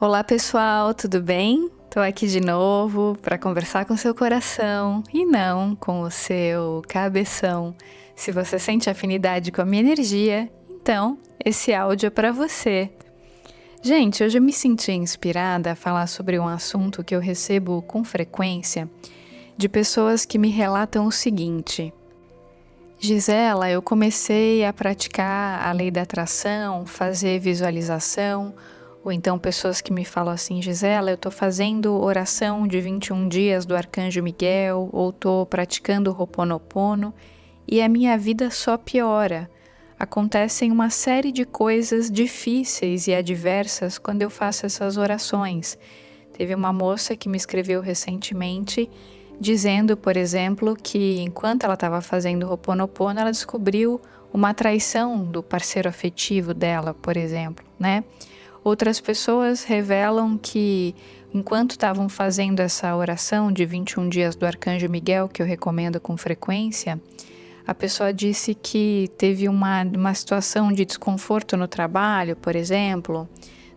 Olá pessoal, tudo bem? Tô aqui de novo para conversar com seu coração e não com o seu cabeção. Se você sente afinidade com a minha energia, então esse áudio é para você. Gente, hoje eu me senti inspirada a falar sobre um assunto que eu recebo com frequência de pessoas que me relatam o seguinte: Gisela, eu comecei a praticar a lei da atração, fazer visualização, ou então pessoas que me falam assim: Gisela, eu estou fazendo oração de 21 dias do Arcanjo Miguel, ou estou praticando Ho'oponopono, e a minha vida só piora. Acontecem uma série de coisas difíceis e adversas quando eu faço essas orações. Teve uma moça que me escreveu recentemente dizendo, por exemplo, que enquanto ela estava fazendo Ho'oponopono, ela descobriu uma traição do parceiro afetivo dela, por exemplo, né? Outras pessoas revelam que enquanto estavam fazendo essa oração de 21 dias do Arcanjo Miguel, que eu recomendo com frequência, a pessoa disse que teve uma situação de desconforto no trabalho, por exemplo,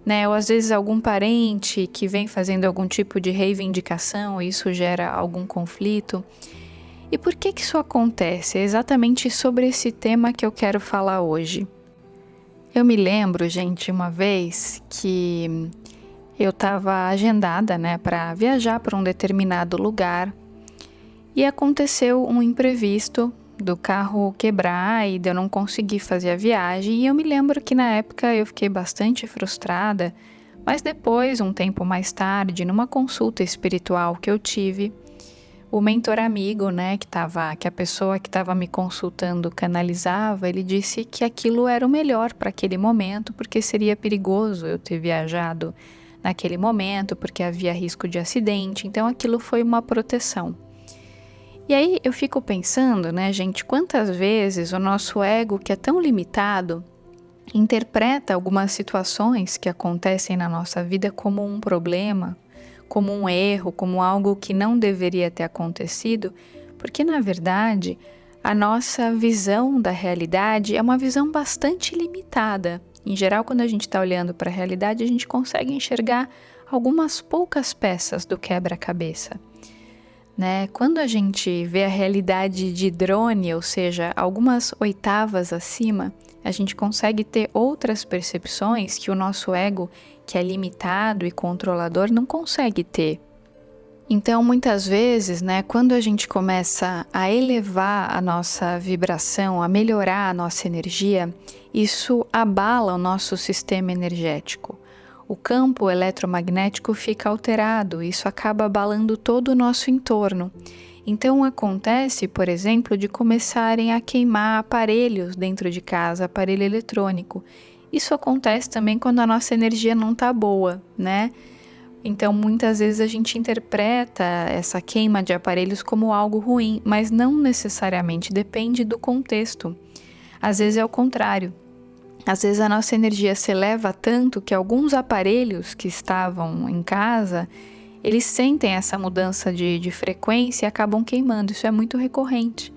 né? Ou às vezes algum parente que vem fazendo algum tipo de reivindicação e isso gera algum conflito. E por que isso acontece? É exatamente sobre esse tema que eu quero falar hoje. Eu me lembro, gente, uma vez que eu estava agendada, né, para viajar para um determinado lugar e aconteceu um imprevisto do carro quebrar e de eu não conseguir fazer a viagem. E eu me lembro que na época eu fiquei bastante frustrada, mas depois, um tempo mais tarde, numa consulta espiritual que eu tive, o mentor amigo, né, que a pessoa que estava me consultando canalizava, ele disse que aquilo era o melhor para aquele momento, porque seria perigoso eu ter viajado naquele momento, porque havia risco de acidente, então aquilo foi uma proteção. E aí eu fico pensando, né, gente, quantas vezes o nosso ego, que é tão limitado, interpreta algumas situações que acontecem na nossa vida como um problema, como um erro, como algo que não deveria ter acontecido, porque na verdade a nossa visão da realidade é uma visão bastante limitada. Em geral, quando a gente está olhando para a realidade, a gente consegue enxergar algumas poucas peças do quebra-cabeça, né? Quando a gente vê a realidade de drone, ou seja, algumas oitavas acima, a gente consegue ter outras percepções que o nosso ego, que é limitado e controlador, não consegue ter. Então, muitas vezes, né, quando a gente começa a elevar a nossa vibração, a melhorar a nossa energia, isso abala o nosso sistema energético. O campo eletromagnético fica alterado, isso acaba abalando todo o nosso entorno. Então acontece, por exemplo, de começarem a queimar aparelhos dentro de casa, aparelho eletrônico. Isso acontece também quando a nossa energia não está boa, né? Então muitas vezes a gente interpreta essa queima de aparelhos como algo ruim, mas não necessariamente, depende do contexto. Às vezes é o contrário. Às vezes a nossa energia se eleva tanto que alguns aparelhos que estavam em casa, eles sentem essa mudança de frequência e acabam queimando. Isso é muito recorrente.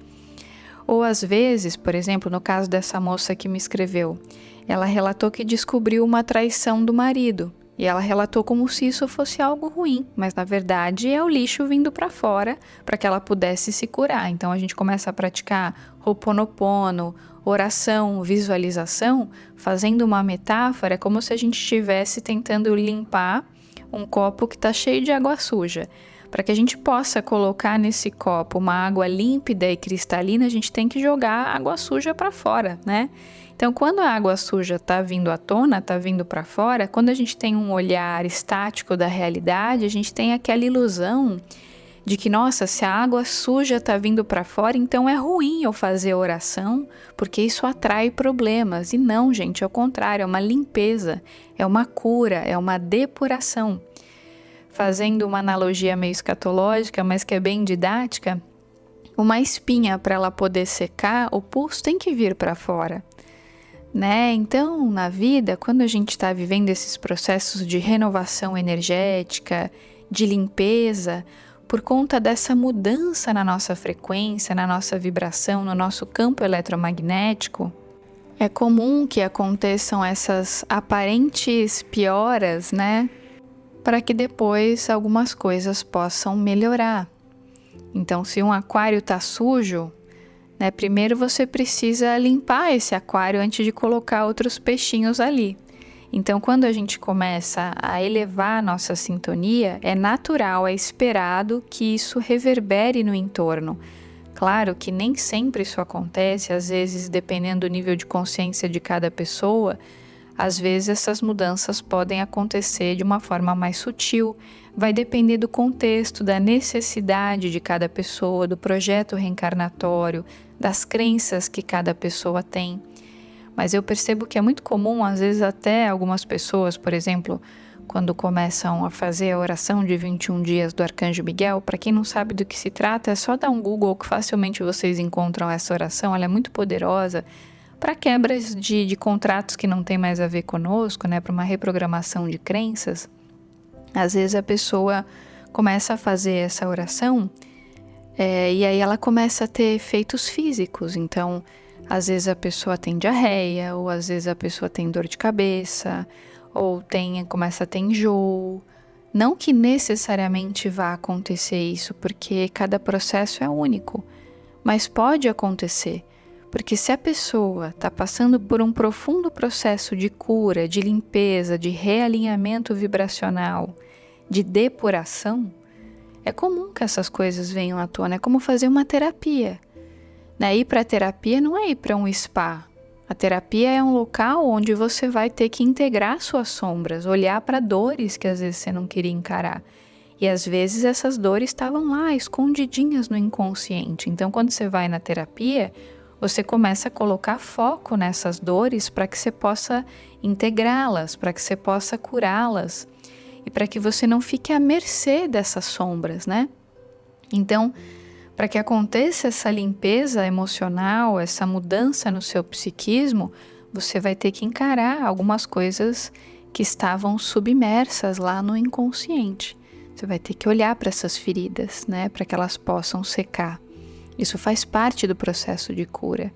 Ou às vezes, por exemplo, no caso dessa moça que me escreveu, ela relatou que descobriu uma traição do marido. E ela relatou como se isso fosse algo ruim, mas na verdade é o lixo vindo para fora para que ela pudesse se curar. Então a gente começa a praticar Ho'oponopono, oração, visualização, fazendo uma metáfora, é como se a gente estivesse tentando limpar um copo que está cheio de água suja. Para que a gente possa colocar nesse copo uma água límpida e cristalina, a gente tem que jogar a água suja para fora, né? Então, quando a água suja está vindo à tona, está vindo para fora, quando a gente tem um olhar estático da realidade, a gente tem aquela ilusão de que, nossa, se a água suja está vindo para fora, então é ruim eu fazer oração, porque isso atrai problemas. E não, gente, é o contrário, é uma limpeza, é uma cura, é uma depuração. Fazendo uma analogia meio escatológica, mas que é bem didática, uma espinha, para ela poder secar, o pulso tem que vir para fora, né? Então, na vida, quando a gente está vivendo esses processos de renovação energética, de limpeza, por conta dessa mudança na nossa frequência, na nossa vibração, no nosso campo eletromagnético, é comum que aconteçam essas aparentes pioras, né? para que depois algumas coisas possam melhorar. Então, se um aquário está sujo, né, primeiro você precisa limpar esse aquário antes de colocar outros peixinhos ali. Então, quando a gente começa a elevar a nossa sintonia, é natural, é esperado que isso reverbere no entorno. Claro que nem sempre isso acontece, às vezes, dependendo do nível de consciência de cada pessoa, às vezes essas mudanças podem acontecer de uma forma mais sutil. Vai depender do contexto, da necessidade de cada pessoa, do projeto reencarnatório, das crenças que cada pessoa tem. Mas eu percebo que é muito comum, às vezes até algumas pessoas, por exemplo, quando começam a fazer a oração de 21 dias do Arcanjo Miguel, para quem não sabe do que se trata, é só dar um Google que facilmente vocês encontram essa oração, ela é muito poderosa para quebras de contratos que não tem mais a ver conosco, né, para uma reprogramação de crenças. Às vezes a pessoa começa a fazer essa oração e aí ela começa a ter efeitos físicos, então às vezes a pessoa tem diarreia, ou às vezes a pessoa tem dor de cabeça, ou começa a ter enjoo. Não que necessariamente vá acontecer isso, porque cada processo é único, mas pode acontecer, porque se a pessoa está passando por um profundo processo de cura, de limpeza, de realinhamento vibracional, de depuração, é comum que essas coisas venham à tona, é como fazer uma terapia. Ir para a terapia não é ir para um spa. A terapia é um local onde você vai ter que integrar suas sombras, olhar para dores que às vezes você não queria encarar. E às vezes essas dores estavam lá, escondidinhas no inconsciente. Então, quando você vai na terapia, você começa a colocar foco nessas dores para que você possa integrá-las, para que você possa curá-las e para que você não fique à mercê dessas sombras, né? Então, para que aconteça essa limpeza emocional, essa mudança no seu psiquismo, você vai ter que encarar algumas coisas que estavam submersas lá no inconsciente. Você vai ter que olhar para essas feridas, né, para que elas possam secar. Isso faz parte do processo de cura.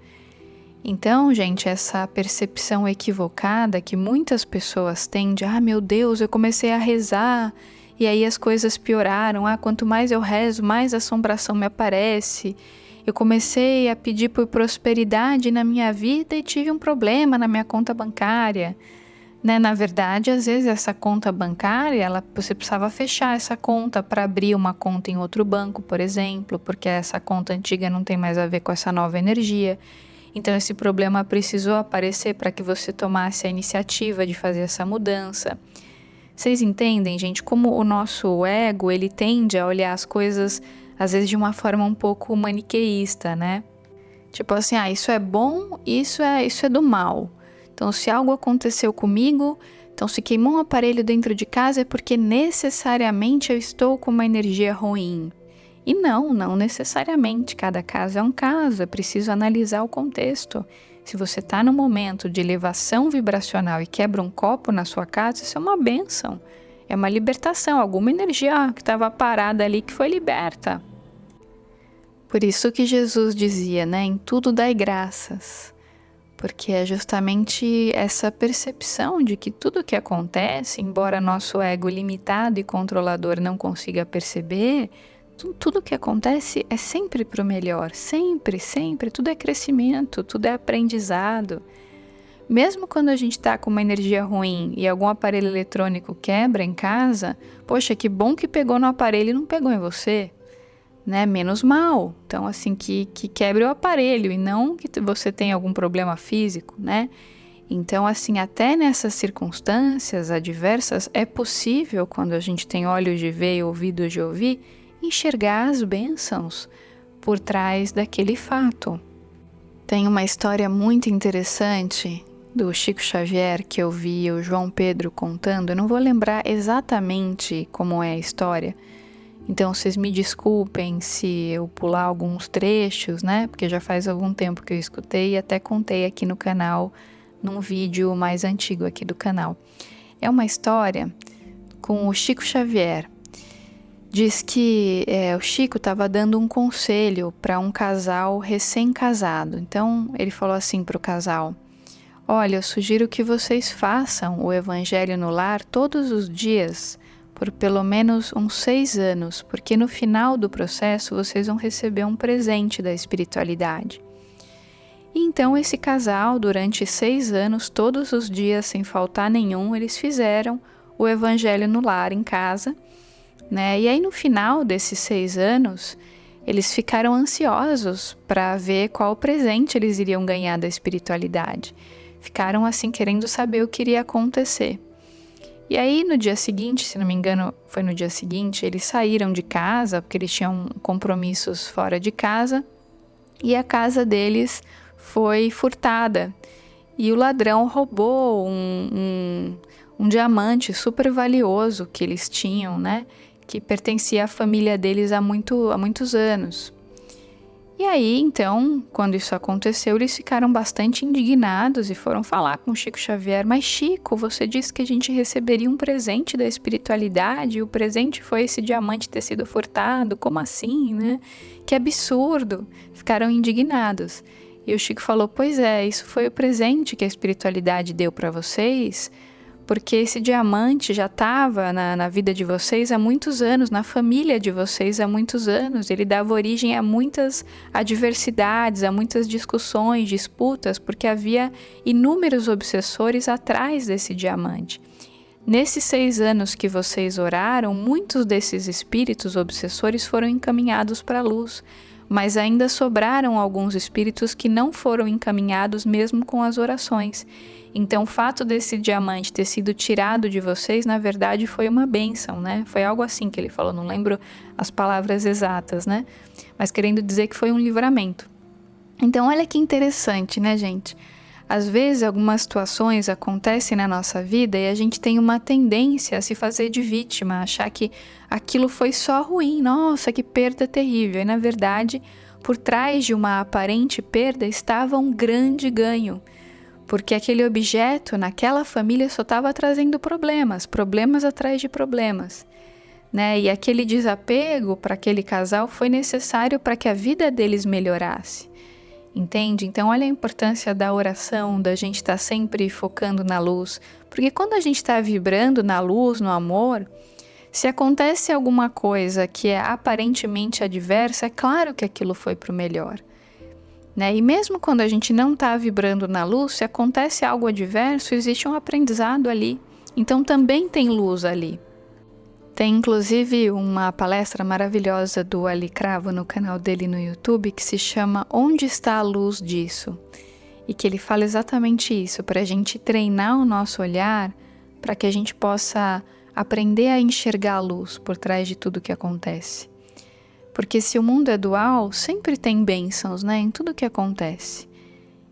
Então, gente, essa percepção equivocada que muitas pessoas têm de meu Deus, eu comecei a rezar e aí as coisas pioraram. Quanto mais eu rezo, mais assombração me aparece. Eu comecei a pedir por prosperidade na minha vida e tive um problema na minha conta bancária. Né? Na verdade, às vezes essa conta bancária, você precisava fechar essa conta para abrir uma conta em outro banco, por exemplo, porque essa conta antiga não tem mais a ver com essa nova energia. Então esse problema precisou aparecer para que você tomasse a iniciativa de fazer essa mudança. Vocês entendem, gente, como o nosso ego, ele tende a olhar as coisas, às vezes, de uma forma um pouco maniqueísta, né? Tipo assim, isso é bom, isso é do mal. Então, se algo aconteceu comigo, então se queimou um aparelho dentro de casa é porque necessariamente eu estou com uma energia ruim. E não necessariamente, cada caso é um caso, é preciso analisar o contexto. Se você está num momento de elevação vibracional e quebra um copo na sua casa, isso é uma bênção, é uma libertação, alguma energia que estava parada ali que foi liberta. Por isso que Jesus dizia, né, em tudo dai graças, porque é justamente essa percepção de que tudo que acontece, embora nosso ego limitado e controlador não consiga perceber, tudo que acontece é sempre para o melhor, sempre, tudo é crescimento, tudo é aprendizado. Mesmo quando a gente está com uma energia ruim e algum aparelho eletrônico quebra em casa, poxa, que bom que pegou no aparelho e não pegou em você, né? Menos mal. Então, assim, que quebre o aparelho e não que você tenha algum problema físico, né? Então, assim, até nessas circunstâncias adversas, é possível, quando a gente tem olhos de ver e ouvidos de ouvir, enxergar as bênçãos por trás daquele fato. Tem uma história muito interessante do Chico Xavier que eu vi o João Pedro contando. Eu não vou lembrar exatamente como é a história, então vocês me desculpem se eu pular alguns trechos, né? Porque já faz algum tempo que eu escutei e até contei aqui no canal, num vídeo mais antigo aqui do canal. É uma história com o Chico Xavier. Diz que o Chico estava dando um conselho para um casal recém-casado. Então, ele falou assim para o casal: olha, eu sugiro que vocês façam o Evangelho no lar todos os dias, por pelo menos uns 6 anos, porque no final do processo vocês vão receber um presente da espiritualidade. E então esse casal, durante 6 anos, todos os dias, sem faltar nenhum, eles fizeram o Evangelho no lar, em casa, né? E aí no final desses 6 anos, eles ficaram ansiosos para ver qual presente eles iriam ganhar da espiritualidade. Ficaram assim querendo saber o que iria acontecer. E aí no dia seguinte, se não me engano foi no dia seguinte, eles saíram de casa, porque eles tinham compromissos fora de casa, e a casa deles foi furtada. E o ladrão roubou um diamante super valioso que eles tinham, né? Que pertencia à família deles há muitos anos. E aí, então, quando isso aconteceu, eles ficaram bastante indignados e foram falar com o Chico Xavier. Mas Chico, você disse que a gente receberia um presente da espiritualidade e o presente foi esse diamante ter sido furtado. Como assim, né? Que absurdo! Ficaram indignados. E o Chico falou, pois é, isso foi o presente que a espiritualidade deu para vocês, porque esse diamante já estava na vida de vocês há muitos anos, na família de vocês há muitos anos. Ele dava origem a muitas adversidades, a muitas discussões, disputas, porque havia inúmeros obsessores atrás desse diamante. Nesses 6 anos que vocês oraram, muitos desses espíritos obsessores foram encaminhados para a luz, mas ainda sobraram alguns espíritos que não foram encaminhados mesmo com as orações. Então, o fato desse diamante ter sido tirado de vocês, na verdade, foi uma bênção, né? Foi algo assim que ele falou, não lembro as palavras exatas, né? Mas querendo dizer que foi um livramento. Então, olha que interessante, né, gente? Às vezes, algumas situações acontecem na nossa vida e a gente tem uma tendência a se fazer de vítima, a achar que aquilo foi só ruim, nossa, que perda terrível. E, na verdade, por trás de uma aparente perda estava um grande ganho. Porque aquele objeto, naquela família, só estava trazendo problemas atrás de problemas, né? E aquele desapego para aquele casal foi necessário para que a vida deles melhorasse, entende? Então, olha a importância da oração, da gente estar sempre focando na luz. Porque quando a gente está vibrando na luz, no amor, se acontece alguma coisa que é aparentemente adversa, é claro que aquilo foi para o melhor. Né? E mesmo quando a gente não está vibrando na luz, se acontece algo adverso, existe um aprendizado ali. Então também tem luz ali. Tem inclusive uma palestra maravilhosa do Ali Cravo no canal dele no YouTube que se chama Onde está a luz disso? E que ele fala exatamente isso, para a gente treinar o nosso olhar, para que a gente possa aprender a enxergar a luz por trás de tudo que acontece. Porque se o mundo é dual, sempre tem bênçãos, né, em tudo que acontece.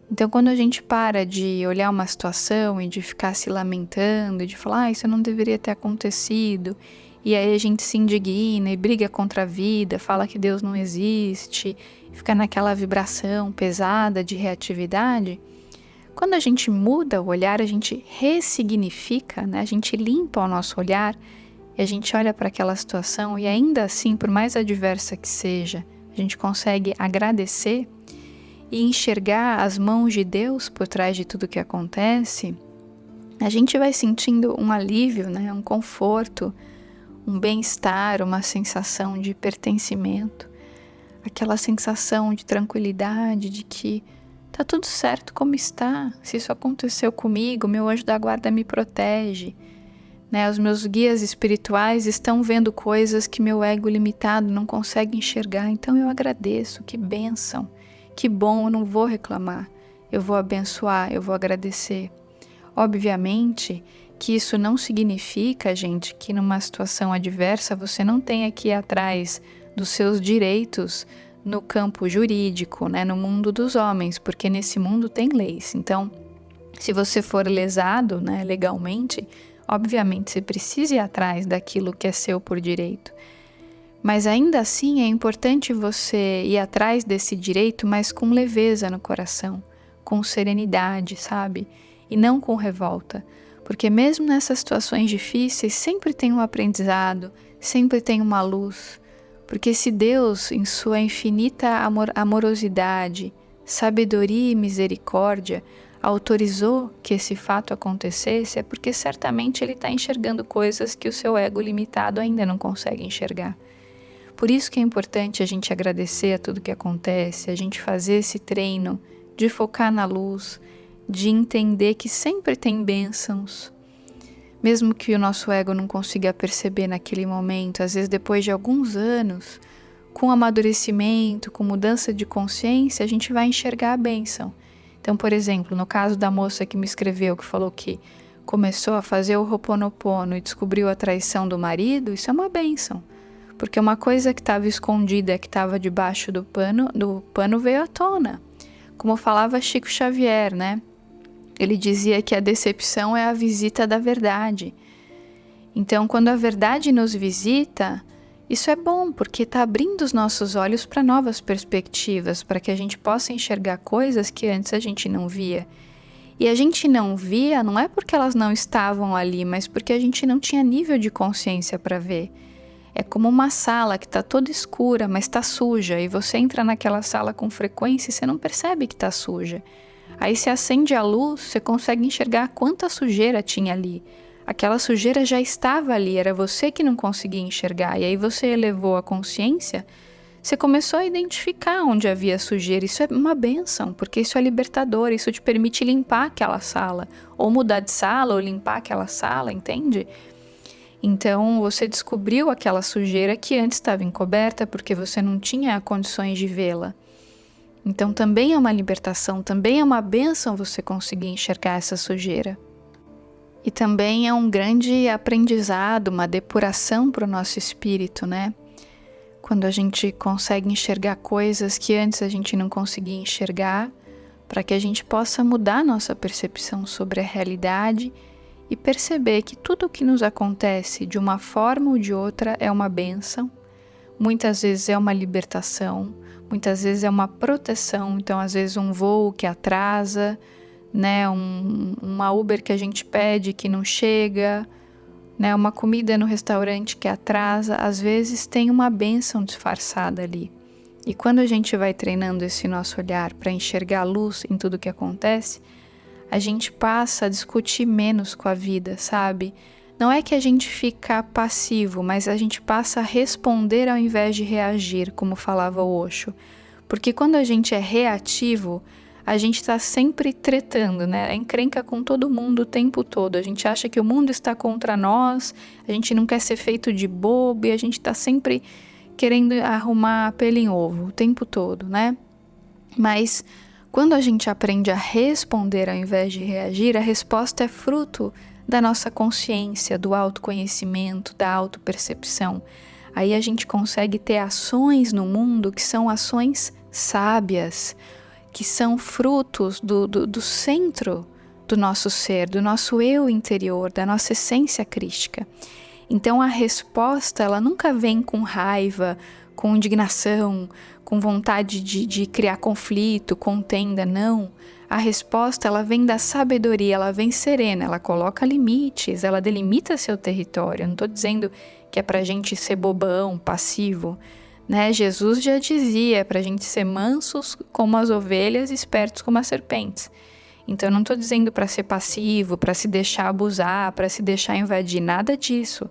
Então, quando a gente para de olhar uma situação e de ficar se lamentando, e de falar, isso não deveria ter acontecido, e aí a gente se indigna e briga contra a vida, fala que Deus não existe, fica naquela vibração pesada de reatividade, quando a gente muda o olhar, a gente ressignifica, né, a gente limpa o nosso olhar, e a gente olha para aquela situação e ainda assim, por mais adversa que seja, a gente consegue agradecer e enxergar as mãos de Deus por trás de tudo que acontece, a gente vai sentindo um alívio, né? Um conforto, um bem-estar, uma sensação de pertencimento, aquela sensação de tranquilidade, de que tá tudo certo como está, se isso aconteceu comigo, meu anjo da guarda me protege. Né, os meus guias espirituais estão vendo coisas que meu ego limitado não consegue enxergar, então eu agradeço, que bênção, que bom, eu não vou reclamar, eu vou abençoar, eu vou agradecer. Obviamente que isso não significa, gente, que numa situação adversa você não tenha que ir atrás dos seus direitos no campo jurídico, né, no mundo dos homens, porque nesse mundo tem leis. Então, se você for lesado, né, legalmente, obviamente, você precisa ir atrás daquilo que é seu por direito. Mas ainda assim é importante você ir atrás desse direito, mas com leveza no coração, com serenidade, sabe? E não com revolta. Porque mesmo nessas situações difíceis, sempre tem um aprendizado, sempre tem uma luz. Porque se Deus, em sua infinita amorosidade, sabedoria e misericórdia, autorizou que esse fato acontecesse, é porque certamente ele está enxergando coisas que o seu ego limitado ainda não consegue enxergar. Por isso que é importante a gente agradecer a tudo que acontece, a gente fazer esse treino de focar na luz, de entender que sempre tem bênçãos, mesmo que o nosso ego não consiga perceber naquele momento, às vezes depois de alguns anos, com amadurecimento, com mudança de consciência, a gente vai enxergar a bênção. Então, por exemplo, no caso da moça que me escreveu, que falou que começou a fazer o Ho'oponopono e descobriu a traição do marido, isso é uma bênção. Porque uma coisa que estava escondida, que estava debaixo do pano veio à tona. Como falava Chico Xavier, né? Ele dizia que a decepção é a visita da verdade. Então, quando a verdade nos visita, isso é bom, porque está abrindo os nossos olhos para novas perspectivas, para que a gente possa enxergar coisas que antes a gente não via. E a gente não via não é porque elas não estavam ali, mas porque a gente não tinha nível de consciência para ver. É como uma sala que está toda escura, mas está suja, e você entra naquela sala com frequência e você não percebe que está suja. Aí você acende a luz, você consegue enxergar quanta sujeira tinha ali. Aquela sujeira já estava ali, era você que não conseguia enxergar. E aí você elevou a consciência, você começou a identificar onde havia sujeira. Isso é uma bênção, porque isso é libertador, isso te permite limpar aquela sala, ou mudar de sala, ou limpar aquela sala, entende? Então você descobriu aquela sujeira que antes estava encoberta porque você não tinha condições de vê-la. Então também é uma libertação, também é uma bênção você conseguir enxergar essa sujeira. E também é um grande aprendizado, uma depuração para o nosso espírito, né? Quando a gente consegue enxergar coisas que antes a gente não conseguia enxergar, para que a gente possa mudar nossa percepção sobre a realidade e perceber que tudo o que nos acontece de uma forma ou de outra é uma bênção, muitas vezes é uma libertação, muitas vezes é uma proteção. Então às vezes um voo que atrasa, né, uma Uber que a gente pede que não chega, né, uma comida no restaurante que atrasa, às vezes tem uma bênção disfarçada ali. E quando a gente vai treinando esse nosso olhar para enxergar a luz em tudo que acontece, a gente passa a discutir menos com a vida, sabe? Não é que a gente fica passivo, mas a gente passa a responder ao invés de reagir, como falava o Osho. Porque quando a gente é reativo, a gente está sempre tretando, né? É encrenca com todo mundo o tempo todo. A gente acha que o mundo está contra nós, a gente não quer ser feito de bobo e a gente está sempre querendo arrumar pelo em ovo o tempo todo, né? Mas quando a gente aprende a responder ao invés de reagir, a resposta é fruto da nossa consciência, do autoconhecimento, da autopercepção. Aí a gente consegue ter ações no mundo que são ações sábias, que são frutos do centro do nosso ser, do nosso eu interior, da nossa essência crística. Então a resposta, ela nunca vem com raiva, com indignação, com vontade de criar conflito, contenda, não. A resposta, ela vem da sabedoria, ela vem serena, ela coloca limites, ela delimita seu território. Eu não estou dizendo que é pra gente ser bobão, passivo, né? Jesus já dizia pra gente ser mansos como as ovelhas, espertos como as serpentes. Então eu não estou dizendo para ser passivo, para se deixar abusar, para se deixar invadir, nada disso.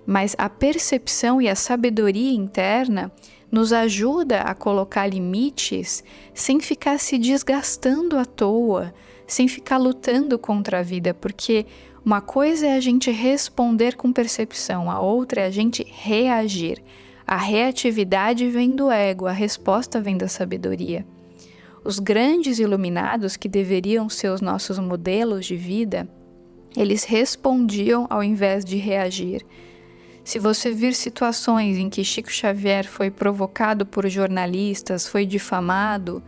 Mas a percepção e a sabedoria interna nos ajuda a colocar limites sem ficar se desgastando à toa, sem ficar lutando contra a vida, porque uma coisa é a gente responder com percepção, a outra é a gente reagir. A reatividade vem do ego, a resposta vem da sabedoria. Os grandes iluminados, que deveriam ser os nossos modelos de vida, eles respondiam ao invés de reagir. Se você vir situações em que Chico Xavier foi provocado por jornalistas, foi difamado,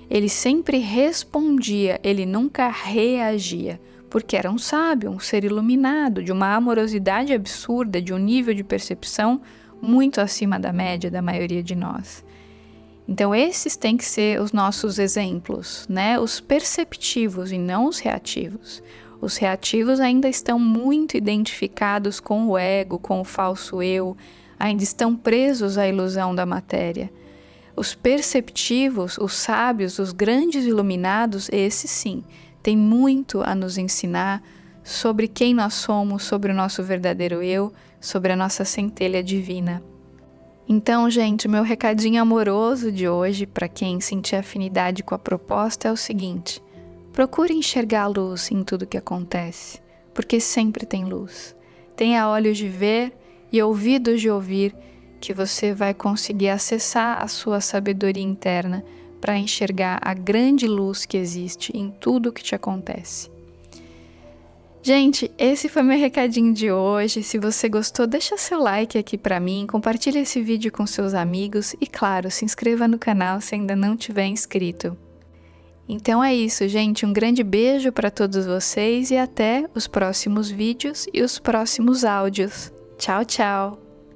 ele sempre respondia, ele nunca reagia, porque era um sábio, um ser iluminado, de uma amorosidade absurda, de um nível de percepção muito acima da média da maioria de nós. Então esses têm que ser os nossos exemplos, né? Os perceptivos e não os reativos. Os reativos ainda estão muito identificados com o ego, com o falso eu, ainda estão presos à ilusão da matéria. Os perceptivos, os sábios, os grandes iluminados, esses sim, tem muito a nos ensinar sobre quem nós somos, sobre o nosso verdadeiro eu, sobre a nossa centelha divina. Então, gente, o meu recadinho amoroso de hoje, para quem sentir afinidade com a proposta, é o seguinte: procure enxergar a luz em tudo que acontece, porque sempre tem luz. Tenha olhos de ver e ouvidos de ouvir, que você vai conseguir acessar a sua sabedoria interna para enxergar a grande luz que existe em tudo que te acontece. Gente, esse foi meu recadinho de hoje. Se você gostou, deixa seu like aqui para mim, compartilha esse vídeo com seus amigos e, claro, se inscreva no canal se ainda não tiver inscrito. Então é isso, gente. Um grande beijo para todos vocês e até os próximos vídeos e os próximos áudios. Tchau, tchau!